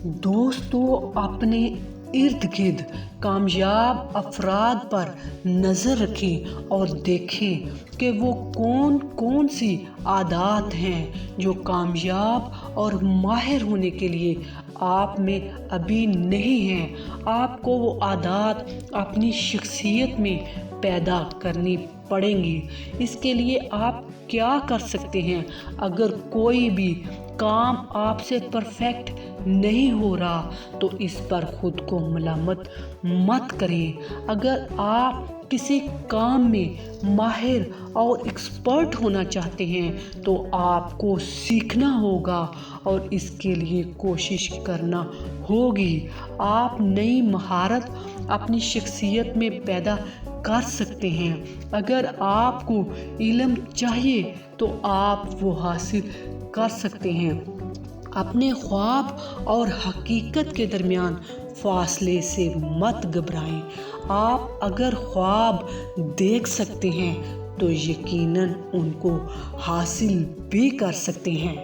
دوستو، اپنے ارد گرد کامیاب افراد پر نظر رکھیں اور دیکھیں کہ وہ کون کون سی عادات ہیں جو کامیاب اور ماہر ہونے کے لیے آپ میں ابھی نہیں ہیں۔ آپ کو وہ عادات اپنی شخصیت میں پیدا کرنی پڑیں گی۔ اس کے لیے آپ کیا کر سکتے ہیں؟ اگر کوئی بھی کام آپ سے پرفیکٹ نہیں ہو رہا تو اس پر خود کو ملامت مت کریں۔ اگر آپ کسی کام میں ماہر اور ایکسپرٹ ہونا چاہتے ہیں تو آپ کو سیکھنا ہوگا اور اس کے لیے کوشش کرنا ہوگی۔ آپ نئی مہارت اپنی شخصیت میں پیدا کر سکتے ہیں۔ اگر آپ کو علم چاہیے تو آپ وہ حاصل کر سکتے ہیں۔ اپنے خواب اور حقیقت کے درمیان فاصلے سے مت گھبرائیں۔ آپ اگر خواب دیکھ سکتے ہیں تو یقیناً ان کو حاصل بھی کر سکتے ہیں۔